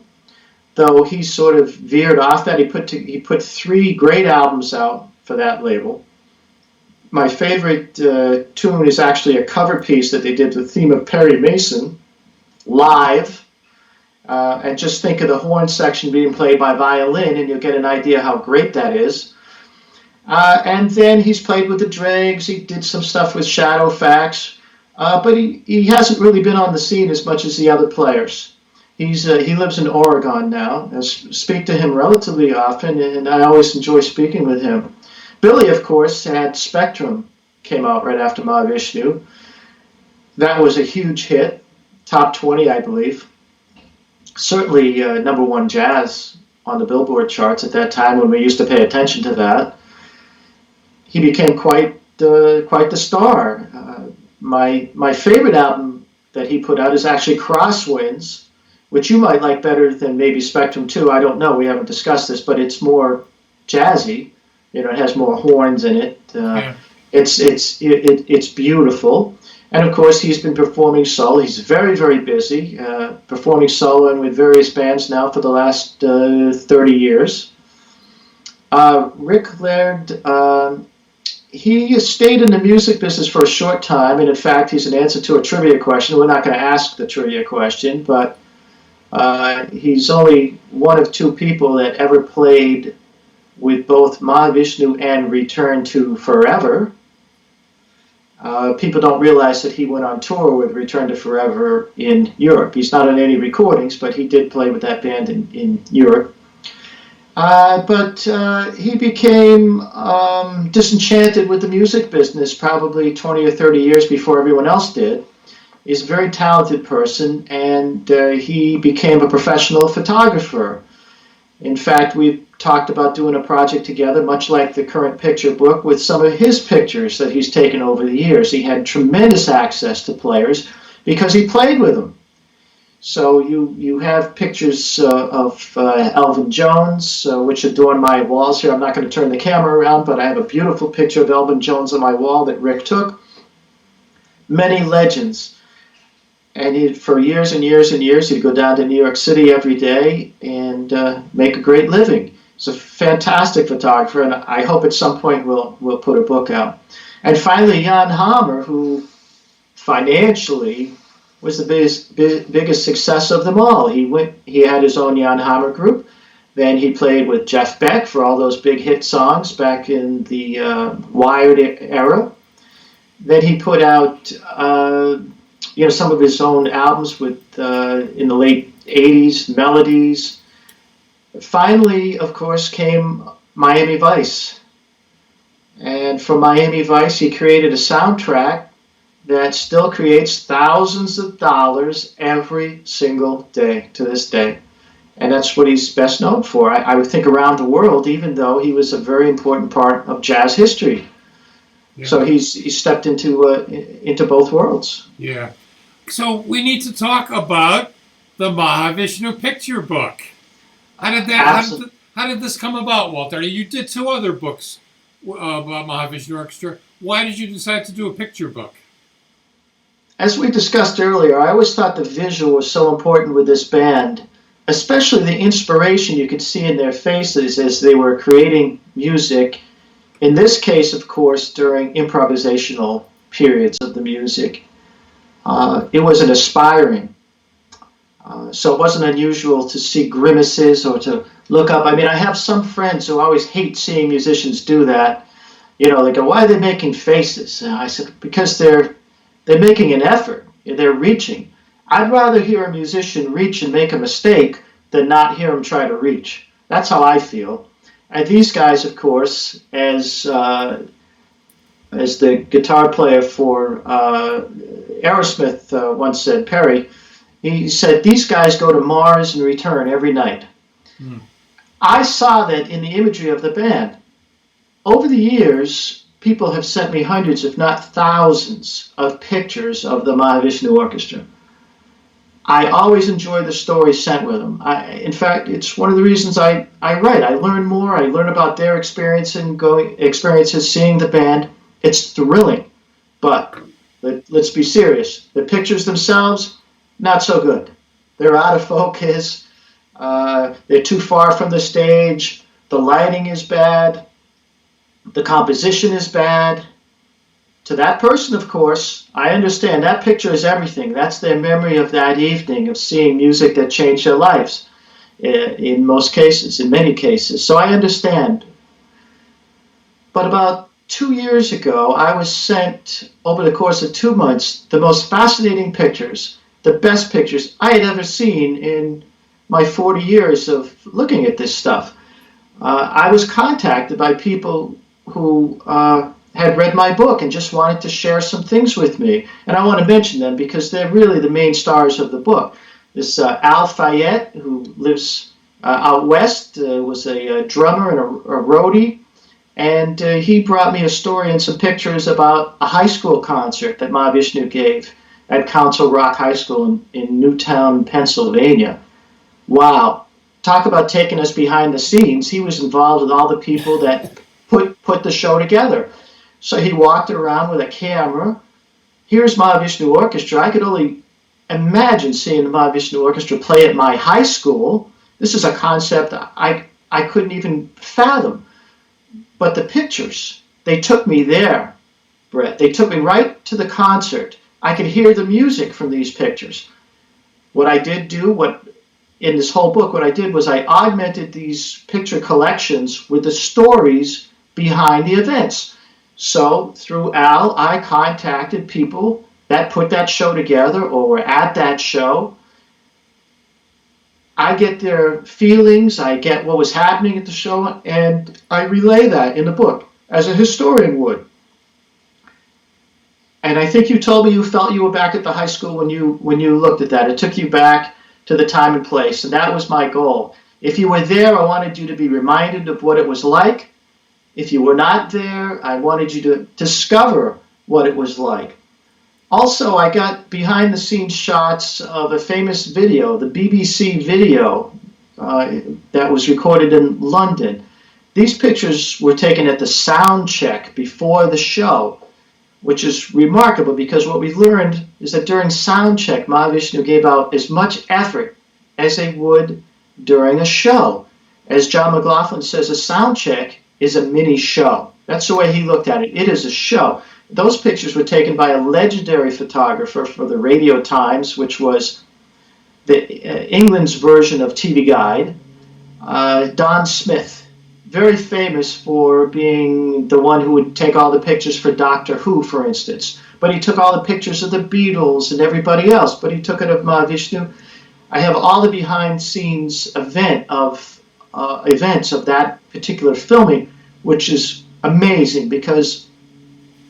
though he sort of veered off that. He put 3 great albums out for that label. My favorite tune is actually a cover piece that they did, the theme of Perry Mason, live. And just think of the horn section being played by violin, and you'll get an idea how great that is. And then he's played with the Dregs. He did some stuff with Shadowfax. But he hasn't really been on the scene as much as the other players. He lives in Oregon now. I speak to him relatively often, and I always enjoy speaking with him. Billy, of course, had Spectrum, came out right after Mahavishnu. That was a huge hit, top 20, I believe. Certainly number 1 jazz on the Billboard charts at that time when we used to pay attention to that. He became quite the star. My favorite album that he put out is actually Crosswinds, which you might like better than maybe Spectrum 2. I don't know. We haven't discussed this, but it's more jazzy. It has more horns in it. It's beautiful. And of course, he's been performing solo. He's very, very busy, performing solo and with various bands now for the last 30 years. Rick Laird, he stayed in the music business for a short time, and in fact, he's an answer to a trivia question. We're not going to ask the trivia question, but he's only one of two people that ever played with both Mahavishnu and Return to Forever. People don't realize that he went on tour with Return to Forever in Europe. He's not on any recordings, but he did play with that band in Europe. But he became disenchanted with the music business probably 20 or 30 years before everyone else did. He's a very talented person, and he became a professional photographer. In fact, we talked about doing a project together, much like the current picture book, with some of his pictures that he's taken over the years. He had tremendous access to players because he played with them. So you have pictures of Elvin Jones, which adorn my walls here. I'm not going to turn the camera around, but I have a beautiful picture of Elvin Jones on my wall that Rick took. Many legends. And for years and years and years, he'd go down to New York City every day and make a great living. He's a fantastic photographer, and I hope at some point we'll put a book out. And finally, Jan Hammer, who financially was the biggest success of them all. He had his own Jan Hammer group. Then he played with Jeff Beck for all those big hit songs back in the Wired era. Then he put out some of his own albums with in the late 80s, Melodies. Finally, of course, came Miami Vice. And for Miami Vice, he created a soundtrack that still creates thousands of dollars every single day to this day. And that's what he's best known for. I would think around the world, even though he was a very important part of jazz history. Yeah. So he stepped into both worlds. Yeah. So we need to talk about the Mahavishnu Picture Book. How did this come about, Walter? You did two other books about Mahavishnu Orchestra. Why did you decide to do a picture book? As we discussed earlier, I always thought the visual was so important with this band, especially the inspiration you could see in their faces as they were creating music. In this case, of course, during improvisational periods of the music. It was an aspiring. So it wasn't unusual to see grimaces or to look up. I mean, I have some friends who always hate seeing musicians do that. They go, why are they making faces? And I said, because they're making an effort. They're reaching. I'd rather hear a musician reach and make a mistake than not hear him try to reach. That's how I feel. And these guys, of course, as the guitar player for Aerosmith once said, Perry, he said, these guys go to Mars and return every night. Mm. I saw that in the imagery of the band. Over the years, people have sent me hundreds, if not thousands, of pictures of the Mahavishnu Orchestra. I always enjoy the stories sent with them. In fact, it's one of the reasons I write. I learn more. I learn about their experiences seeing the band. It's thrilling. But let's be serious. The pictures themselves, not so good. They're out of focus. They're too far from the stage. The lighting is bad. The composition is bad. To that person, of course, I understand that picture is everything. That's their memory of that evening, of seeing music that changed their lives, in most cases, in many cases. So I understand. But about 2 years ago, I was sent, over the course of 2 months, the most fascinating pictures, the best pictures I had ever seen in my 40 years of looking at this stuff. I was contacted by people who had read my book and just wanted to share some things with me. And I want to mention them because they're really the main stars of the book. This Al Fayette, who lives out west, was a drummer and a roadie. And he brought me a story and some pictures about a high school concert that Mahavishnu gave at Council Rock High School in Newtown, Pennsylvania. Wow. Talk about taking us behind the scenes. He was involved with all the people that put the show together. So he walked around with a camera. Here's Mahavishnu Orchestra. I could only imagine seeing the Mahavishnu Orchestra play at my high school. This is a concept I couldn't even fathom. But the pictures, they took me there, Brett. They took me right to the concert. I could hear the music from these pictures. What I did do, in this whole book, what I did was I augmented these picture collections with the stories behind the events. So through Al, I contacted people that put that show together or were at that show. I get their feelings, I get what was happening at the show, and I relay that in the book, as a historian would. And I think you told me you felt you were back at the high school when you looked at that. It took you back to the time and place, and that was my goal. If you were there, I wanted you to be reminded of what it was like. If you were not there, I wanted you to discover what it was like. Also, I got behind-the-scenes shots of a famous video, the BBC video that was recorded in London. These pictures were taken at the sound check before the show, which is remarkable because what we've learned is that during sound check, Mahavishnu gave out as much effort as they would during a show. As John McLaughlin says, a sound check is a mini show. That's the way he looked at it. It is a show. Those pictures were taken by a legendary photographer for the Radio Times, which was England's version of TV Guide, Don Smith, very famous for being the one who would take all the pictures for Doctor Who, for instance. But he took all the pictures of the Beatles and everybody else, but he took it of Mahavishnu. I have all the behind-scenes events of that particular filming, which is amazing because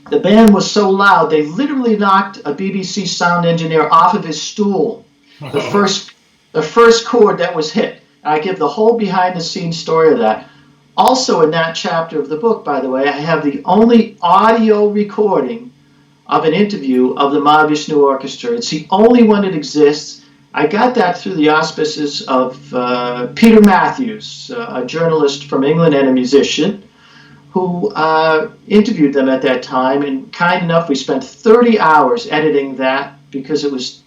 the band was so loud, they literally knocked a BBC sound engineer off of his stool. The first chord that was hit. I give the whole behind-the-scenes story of that. Also in that chapter of the book, by the way, I have the only audio recording of an interview of the Mahavishnu Orchestra. It's the only one that exists. I got that through the auspices of Peter Matthews, a journalist from England and a musician, who interviewed them at that time, and kind enough, we spent 30 hours editing that because it was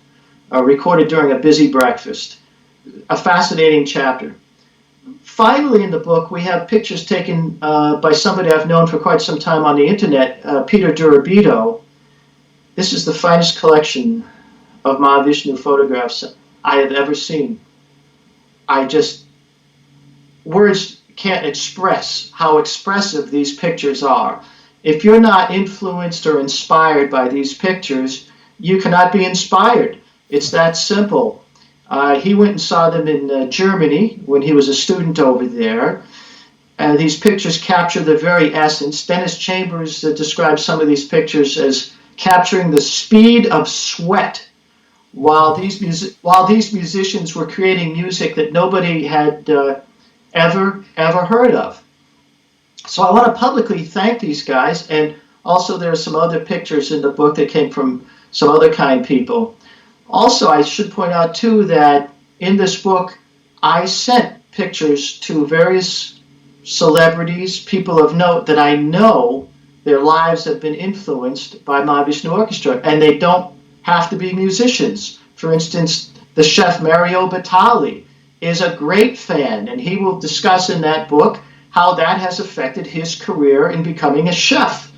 recorded during a busy breakfast. A fascinating chapter. Finally, in the book, we have pictures taken by somebody I've known for quite some time on the internet, Peter Durabito. This is the finest collection of Mahavishnu photographs I have ever seen. Words can't express how expressive these pictures are. If you're not influenced or inspired by these pictures, you cannot be inspired. It's that simple. He went and saw them in Germany when he was a student over there. These pictures capture the very essence. Dennis Chambers describes some of these pictures as capturing the speed of sweat while these musicians were creating music that nobody had ever heard of. So I want to publicly thank these guys, and also there are some other pictures in the book that came from some other kind people. Also, I should point out too that in this book I sent pictures to various celebrities, people of note that I know their lives have been influenced by Mahavishnu Orchestra, and they don't have to be musicians. For instance, the chef Mario Batali is a great fan, and he will discuss in that book how that has affected his career in becoming a chef.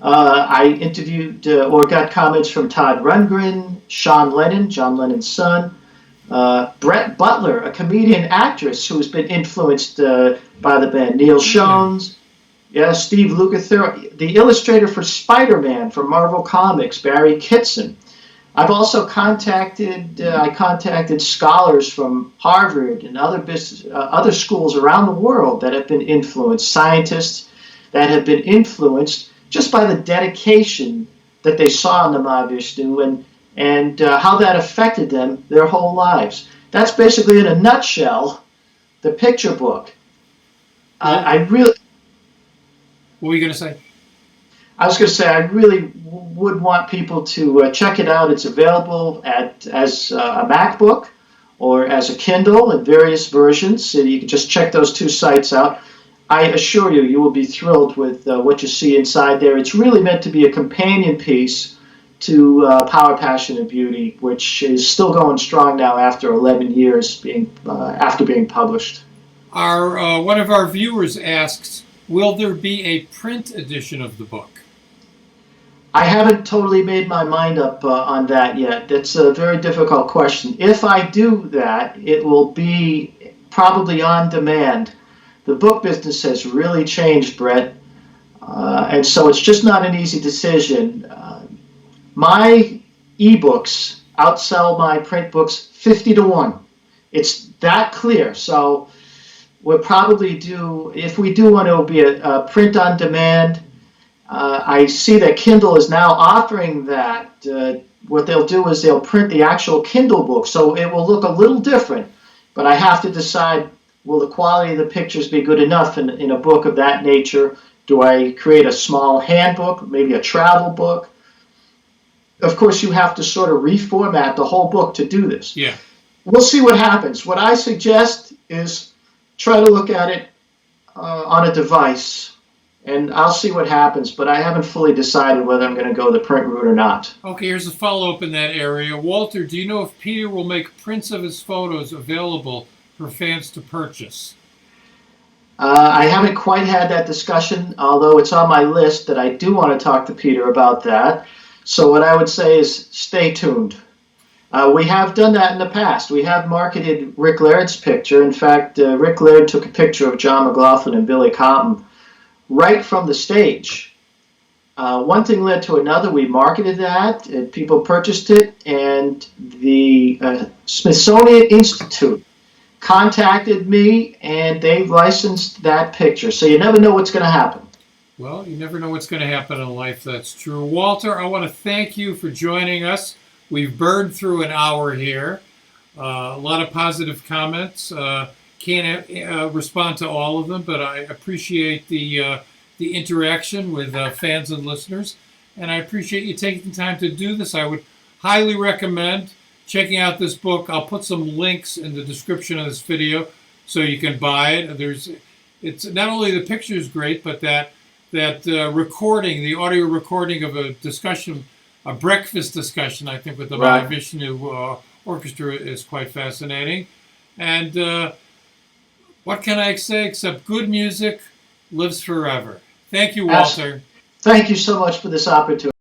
I interviewed or got comments from Todd Rundgren, Sean Lennon, John Lennon's son, Brett Butler, a comedian actress who's been influenced by the band, Neil Schoens, Steve Lukather, the illustrator for Spider-Man from Marvel Comics, Barry Kitson. I've also contacted scholars from Harvard and other schools around the world that have been influenced, scientists that have been influenced just by the dedication that they saw in the Mahavishnu and how that affected them their whole lives. That's basically, in a nutshell, the picture book. What were you going to say? I was going to say I really would want people to check it out. It's available as a MacBook or as a Kindle in various versions. So you can just check those two sites out. I assure you, you will be thrilled with what you see inside there. It's really meant to be a companion piece to Power, Passion, and Beauty, which is still going strong now after 11 years after being published. One of our viewers asks, Will there be a print edition of the book? I haven't totally made my mind up on that yet. That's a very difficult question. If I do that, it will be probably on demand. The book business has really changed, Brett, and so it's just not an easy decision. My ebooks outsell my print books 50 to 1. It's that clear. So we'll probably do, if we do one, it will be a print on demand. I see that Kindle is now offering that. What they'll do is they'll print the actual Kindle book, so it will look a little different. But I have to decide, will the quality of the pictures be good enough in a book of that nature? Do I create a small handbook, maybe a travel book? Of course, you have to sort of reformat the whole book to do this. Yeah. We'll see what happens. What I suggest is try to look at it on a device. And I'll see what happens, but I haven't fully decided whether I'm going to go the print route or not. Okay, here's a follow-up in that area. Walter, do you know if Peter will make prints of his photos available for fans to purchase? I haven't quite had that discussion, although it's on my list that I do want to talk to Peter about that. So what I would say is stay tuned. We have done that in the past. We have marketed Rick Laird's picture. In fact, Rick Laird took a picture of John McLaughlin and Billy Cobham right from the stage. One thing led to another. We marketed that, and people purchased it, and the Smithsonian Institute contacted me, and they licensed that picture. So you never know what's going to happen. Well, you never know what's going to happen in life, that's true. Walter, I want to thank you for joining us. We've burned through an hour here. A lot of positive comments. Can't respond to all of them, but I appreciate the interaction with fans and listeners, and I appreciate you taking the time to do this. I would highly recommend checking out this book. I'll put some links in the description of this video so you can buy it. It's not only the picture is great, but that recording, the audio recording of a discussion, a breakfast discussion, I think, with the Mahavishnu Orchestra is quite fascinating. And what can I say except good music lives forever. Thank you, Walter. Thank you so much for this opportunity.